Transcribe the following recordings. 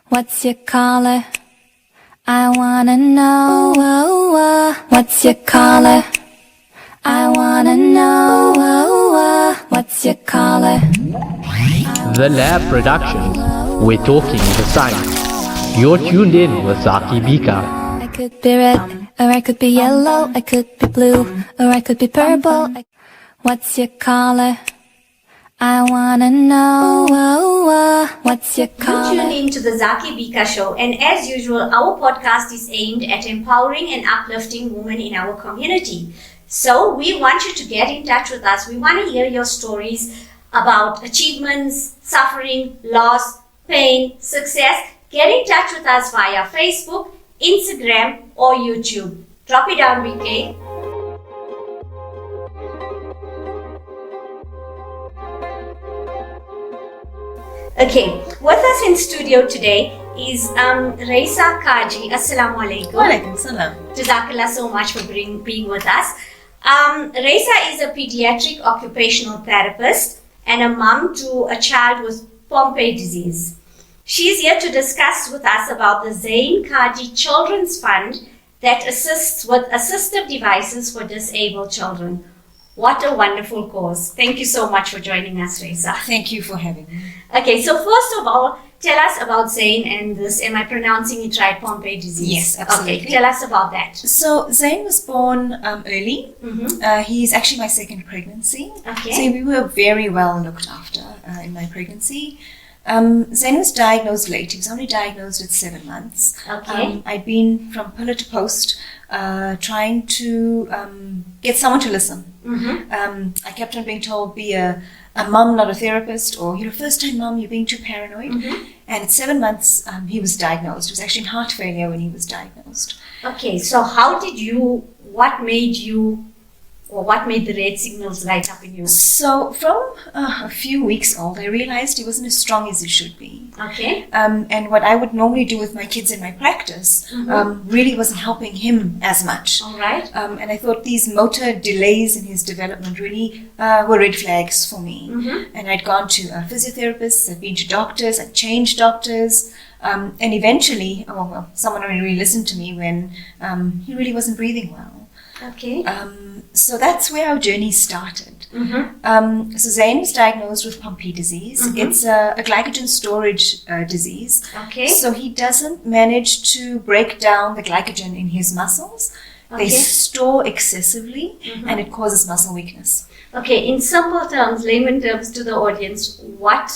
What's your color? I wanna know. What's your color? I wanna know. What's your color? The Lab Productions. We're talking the science. You're tuned in with Zaki Bika. I could be red, or I could be yellow, I could be blue, or I could be purple. What's your color? I wanna know. What's your color? You tune in to the Zaki Bika Show, and as usual, our podcast is aimed at empowering and uplifting women in our community. So we want you to get in touch with us. We want to hear your stories about achievements, suffering, loss, pain, success. Get in touch with us via Facebook, Instagram, or YouTube. Drop it down, BK. Okay, with us in studio today is Zayn Cajee. Assalamu alaikum. Walaikum salam. Jazakallah so much for being with us. Zayn is a pediatric occupational therapist and a mom to a child with Pompe disease. She is here to discuss with us about the Zayn Cajee Children's Fund that assists with assistive devices for disabled children. What a wonderful cause. Thank you so much for joining us, Zayn. Thank you for having me. Okay, so first of all, tell us about Zayn and this, am I pronouncing it right, Pompe disease? Yes, absolutely. Okay, tell us about that. So Zayn was born early. Mm-hmm. He's actually my second pregnancy. Okay. So we were very well looked after in my pregnancy. Zayn was diagnosed late. He was only diagnosed at 7 months. Okay. I'd been from pillar to post trying to get someone to listen. Mm-hmm. I kept on being told, be a mum, not a therapist, or you're a first-time mum, you're being too paranoid. Mm-hmm. And at 7 months, he was diagnosed. He was actually in heart failure when he was diagnosed. Okay, so what made the red signals light up in you? So from a few weeks old, I realized he wasn't as strong as he should be. Okay. And what I would normally do with my kids in my practice really wasn't helping him as much. All right. And I thought these motor delays in his development really were red flags for me. Mm-hmm. And I'd gone to physiotherapists, I'd been to doctors, I'd changed doctors. And eventually, someone really listened to me when he really wasn't breathing well. Okay. So that's where our journey started. Mm-hmm. So Zayn was diagnosed with Pompe disease. Mm-hmm. It's a glycogen storage disease. Okay. So he doesn't manage to break down the glycogen in his muscles. Okay. They store excessively, Mm-hmm. and it causes muscle weakness. Okay, in simple terms, layman terms to the audience, what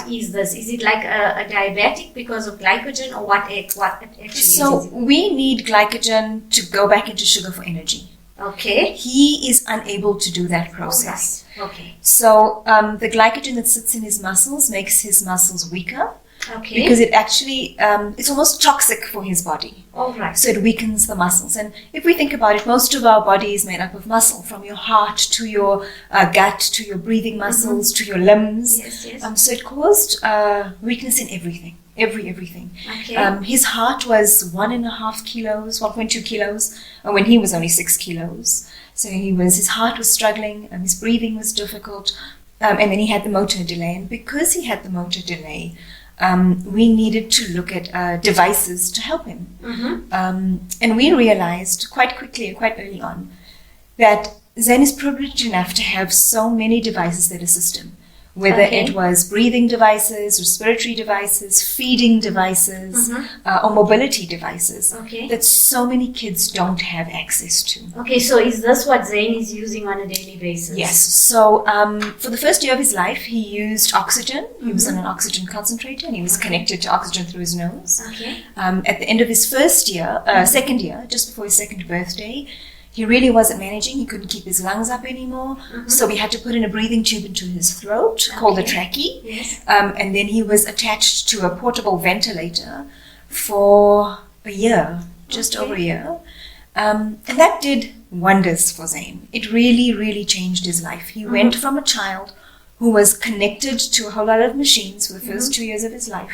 is this? Is it like a diabetic because of glycogen, or what actually So is it? we need glycogen to go back into sugar for energy. Okay. He is unable to do that process. Right. Okay. So the glycogen that sits in his muscles makes his muscles weaker. Okay. Because it actually, it's almost toxic for his body. All right. So it weakens the muscles. And if we think about it, most of our body is made up of muscle, from your heart to your gut, to your breathing muscles, to your limbs. Yes, yes. So it caused weakness in everything, everything. Okay. His heart was 1.5 kilos, 1.2 kilos, when he was only 6 kilos. So his heart was struggling, his breathing was difficult, and then he had the motor delay. And because he had the motor delay, we needed to look at devices to help him. Mm-hmm. And we realized quite quickly, quite early on, that Zayn is privileged enough to have so many devices that assist him. Whether Okay. it was breathing devices, respiratory devices, feeding devices, Mm-hmm. or mobility devices, Okay. that so many kids don't have access to. Okay, so is this what Zayn is using on a daily basis? Yes. So for the first year of his life, he used oxygen. He was on an oxygen concentrator, and he was connected to oxygen through his nose. Okay. At the end of his second year, just before his second birthday, he really wasn't managing. He couldn't keep his lungs up anymore. So we had to put in a breathing tube into his throat called a trachea. Yes. And then he was attached to a portable ventilator for a year, just Okay. over a year. And that did wonders for Zayn. It really, really changed his life. He went from a child who was connected to a whole lot of machines for the first 2 years of his life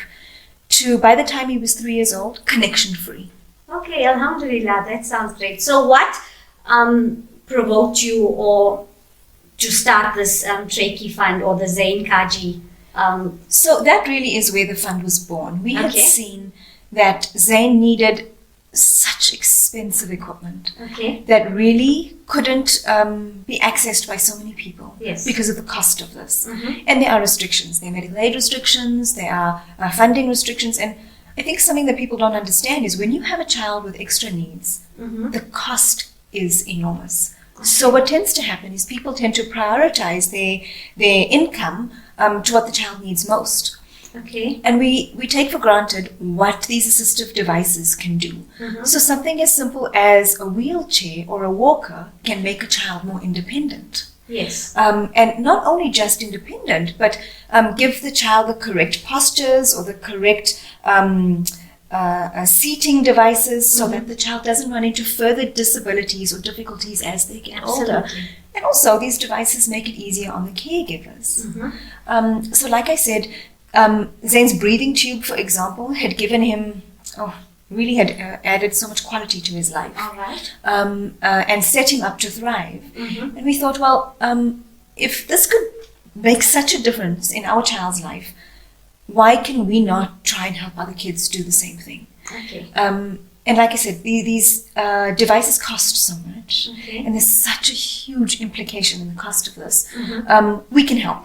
to, by the time he was 3 years old, connection free. Okay, Alhamdulillah, that sounds great. So what provoked you or to start this trachea fund or the Zayn Cajee So that really is where the fund was born. We had Okay. seen that Zayn needed such expensive equipment Okay. that really couldn't be accessed by so many people Yes. because of the cost of this. Mhm. And there are restrictions. There are medical aid restrictions, there are funding restrictions, and I think something that people don't understand is when you have a child with extra needs, Mhm. the cost is enormous. So what tends to happen is people tend to prioritize their income to what the child needs most. Okay. And we take for granted what these assistive devices can do. So something as simple as a wheelchair or a walker can make a child more independent. Yes. And not only just independent, but give the child the correct postures or the correct seating devices so that the child doesn't run into further disabilities or difficulties as they get older. Absolutely. And also, these devices make it easier on the caregivers. So like I said, Zayn's breathing tube, for example, had given him, really had added so much quality to his life. All right. And set him up to thrive. And we thought, well, if this could make such a difference in our child's life, why can we not try and help other kids do the same thing? Okay. And like I said, these devices cost so much, Okay. and there's such a huge implication in the cost of this. We can help.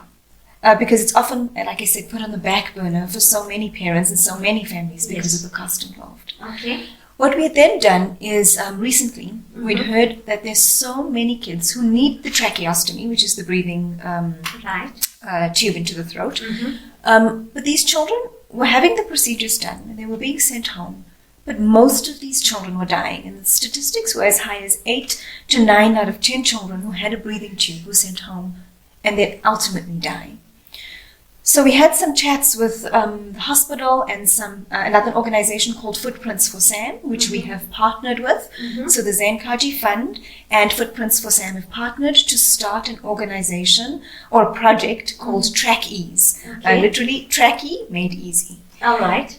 Because it's often, like I said, put on the back burner for so many parents and so many families because Yes. of the cost involved. Okay. What we had then done is recently we'd heard that there's so many kids who need the tracheostomy, which is the breathing Right. tube into the throat. But these children were having the procedures done and they were being sent home. But most of these children were dying, and the statistics were as high as 8 to 9 out of 10 children who had a breathing tube were sent home and they'd ultimately die. So we had some chats with the hospital and another organization called Footprints for Sam, which we have partnered with. So the Zayn Cajee Fund and Footprints for Sam have partnered to start an organization or a project called Track Ease. Okay. Literally, Tracky made easy. All right.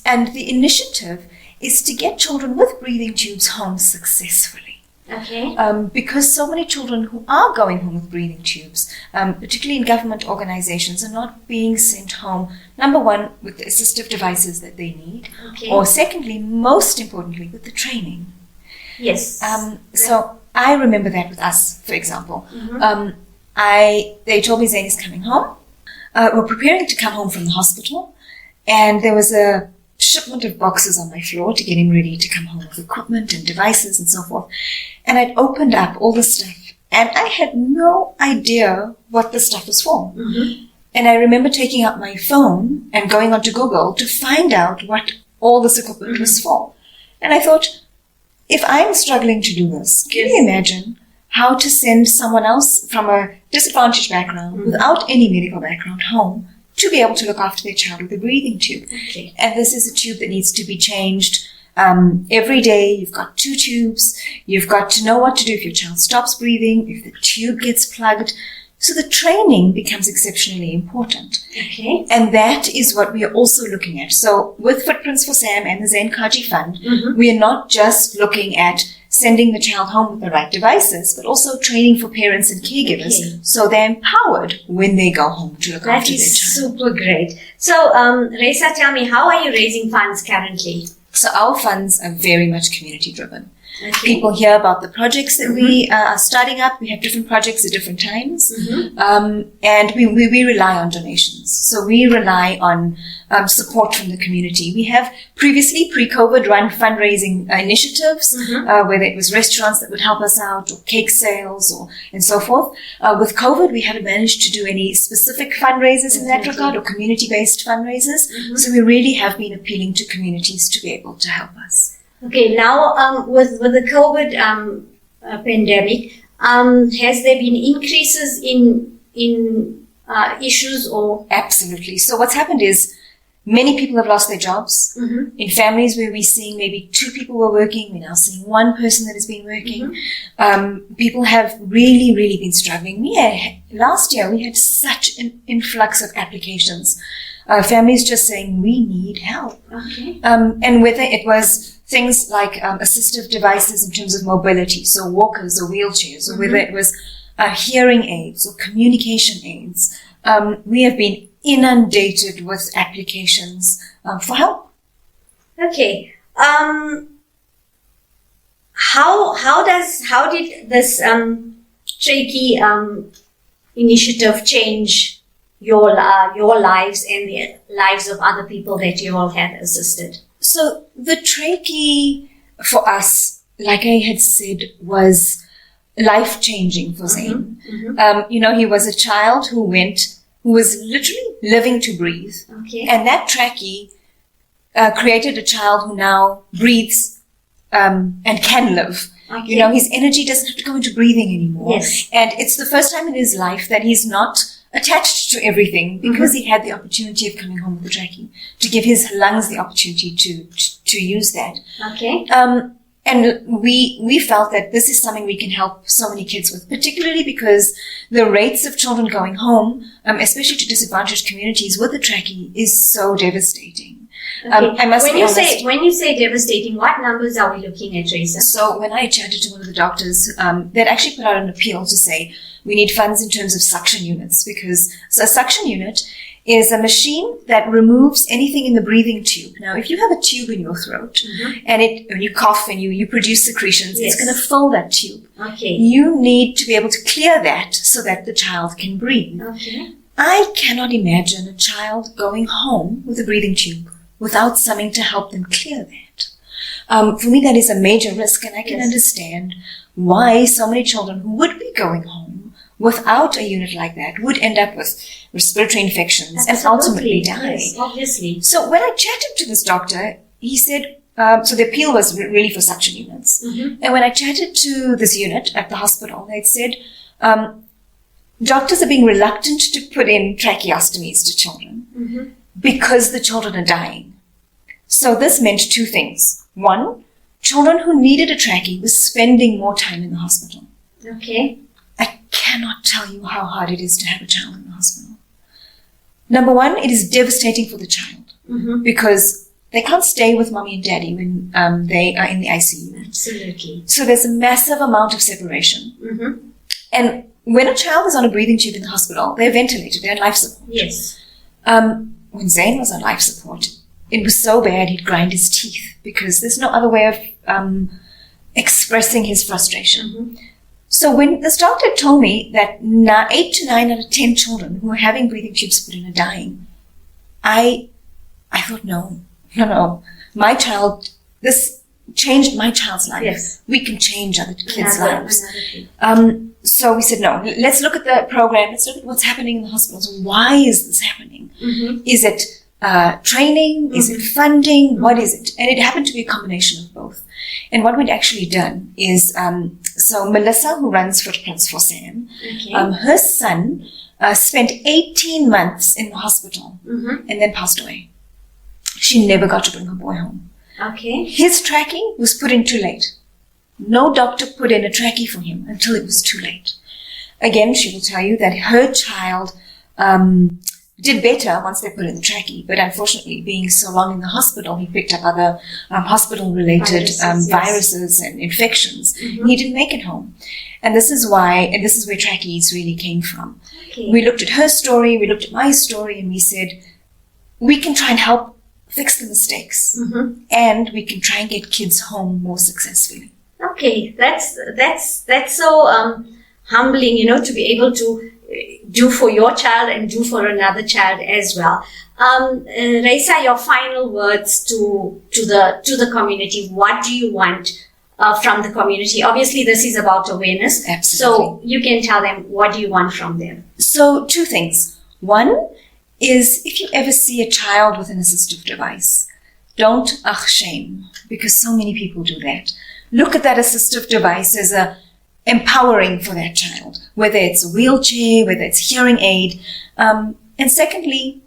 And the initiative is to get children with breathing tubes home successfully. Okay. Because so many children who are going home with breathing tubes, particularly in government organizations, are not being sent home, number one, with the assistive devices that they need, Okay. or secondly, most importantly, with the training. Yes. So I remember that with us, for example. They told me Zayn is coming home. We're preparing to come home from the hospital, and there was a shipment of boxes on my floor to get him ready to come home with equipment and devices and so forth. And I'd opened up all the stuff, and I had no idea what the stuff was for. And I remember taking out my phone and going onto Google to find out what all this equipment was for. And I thought, if I'm struggling to do this, can you imagine how to send someone else from a disadvantaged background without any medical background home to be able to look after their child with a breathing tube? Okay. And this is a tube that needs to be changed every day. You've got 2 tubes. You've got to know what to do if your child stops breathing, if the tube gets plugged. So the training becomes exceptionally important. Okay. And that is what we are also looking at. So with Footprints for Sam and the Zayn Cajee Fund, we are not just looking at sending the child home with the right devices, but also training for parents and caregivers so they're empowered when they go home to look That after their is child. super great. So, Reisa, tell me, how are you raising funds currently? So our funds are very much community driven. Okay. People hear about the projects that we are starting up. We have different projects at different times. And we rely on donations. So we rely on support from the community. We have previously, pre-COVID, run fundraising initiatives, whether it was restaurants that would help us out, or cake sales, and so forth. With COVID, we haven't managed to do any specific fundraisers in that regard, or community-based fundraisers. So we really have been appealing to communities to be able to help us. Okay, now with the COVID pandemic, has there been increases in issues or? Absolutely. So what's happened is many people have lost their jobs. In families where we're seeing maybe 2 people were working, we're now seeing 1 person that has been working. People have really, really been struggling. Last year we had such an influx of applications. Families just saying, we need help. Okay. And whether it was things like assistive devices in terms of mobility, so walkers or wheelchairs, or whether it was hearing aids or communication aids, we have been inundated with applications for help. Okay. How did this tricky initiative change your lives and the lives of other people that you all had assisted? So the trachea for us, like I had said, was life-changing for Zayn. He was a child who was literally living to breathe. Okay. And that trachea created a child who now breathes and can live. Okay. His energy doesn't have to go into breathing anymore. Yes. And it's the first time in his life that he's not attached to everything because he had the opportunity of coming home with a trachea to give his lungs the opportunity to use that. Okay. And we felt that this is something we can help so many kids with, particularly because the rates of children going home, especially to disadvantaged communities with a trachea, is so devastating. Okay. I must be honest. When you say devastating, what numbers are we looking at, Raisa? So when I chatted to one of the doctors, they'd actually put out an appeal to say we need funds in terms of suction units so a suction unit is a machine that removes anything in the breathing tube. Now, if you have a tube in your throat and when you cough and you produce secretions, Yes. it's going to fill that tube. Okay. You need to be able to clear that so that the child can breathe. Okay. I cannot imagine a child going home with a breathing tube without something to help them clear that. For me, that is a major risk, and I can Yes. understand why so many children who would be going home without a unit like that would end up with respiratory infections and ultimately die. Yes, obviously. So when I chatted to this doctor, he said, so the appeal was really for suction units. And when I chatted to this unit at the hospital, they said, doctors are being reluctant to put in tracheostomies to children because the children are dying. So this meant two things. One, children who needed a trachea were spending more time in the hospital. Okay. I cannot tell you how hard it is to have a child in the hospital. Number one, it is devastating for the child because they can't stay with mommy and daddy when they are in the ICU. Absolutely. So there's a massive amount of separation. And when a child is on a breathing tube in the hospital, they're ventilated, they're on life support. Yes. When Zayn was on life support, it was so bad he'd grind his teeth because there's no other way of expressing his frustration. So when this doctor told me that 8 to 9 out of 10 children who are having breathing tubes put in are dying, I thought, no. My child, this changed my child's life. Yes. We can change other kids' lives. Another thing. So we said, no, let's look at the program. Let's look at what's happening in the hospitals. Why is this happening? Is it training? Is it funding? What is it? And it happened to be a combination of both. And what we'd actually done is, so Melissa, who runs Footprints for Sam, her son spent 18 months in the hospital and then passed away. She never got to bring her boy home. Okay. His trachea was put in too late. No doctor put in a trachea for him until it was too late. Again, she will tell you that her child did better once they put in the trachea, but unfortunately, being so long in the hospital, he picked up other hospital-related viruses and infections. He didn't make it home. And this is where tracheas really came from. Okay. We looked at her story, we looked at my story, and we said, we can try and help fix the mistakes, and we can try and get kids home more successfully. Okay, that's so humbling, to be able to do for your child and do for another child as well. Raisa, your final words to the community. What do you want from the community? Obviously, this is about awareness. Absolutely. So you can tell them, what do you want from them? So 2 things. One is, if you ever see a child with an assistive device, don't shame, because so many people do that. Look at that assistive device as empowering for that child, whether it's a wheelchair, whether it's hearing aid. And secondly,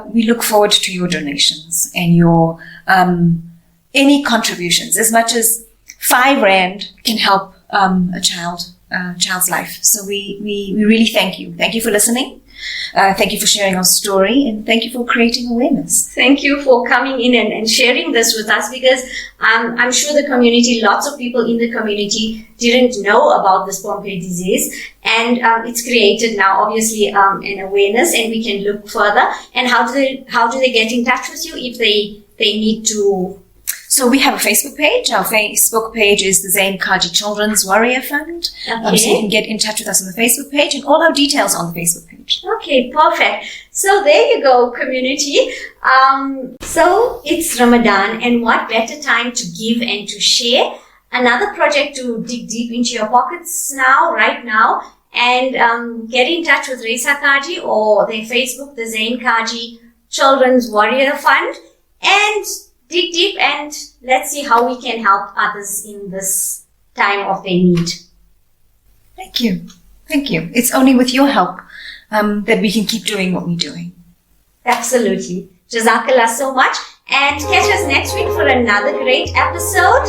we look forward to your donations and your any contributions. As much as 5 Rand can help a child's life. So we really thank you. Thank you for listening. Thank you for sharing our story, and thank you for creating awareness. Thank you for coming in and sharing this with us, because I'm sure the community, lots of people in the community didn't know about this Pompe disease, and it's created now obviously an awareness, and we can look further. And how do they get in touch with you if they need to? So we have a Facebook page. Our Facebook page is the Zayn Cajee Children's Warrior Fund. Okay. So you can get in touch with us on the Facebook page, and all our details on the Facebook page. Okay, perfect. So there you go, community. So it's Ramadan, and what better time to give and to share? Another project to dig deep into your pockets right now, and get in touch with Zayn Cajee or their Facebook, the Zayn Cajee Children's Warrior Fund, and dig deep, and let's see how we can help others in this time of their need. Thank you. Thank you. It's only with your help that we can keep doing what we're doing. Absolutely. Jazakallah so much. And catch us next week for another great episode.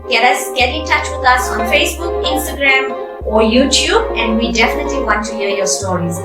Get in touch with us on Facebook, Instagram, or YouTube, and we definitely want to hear your stories.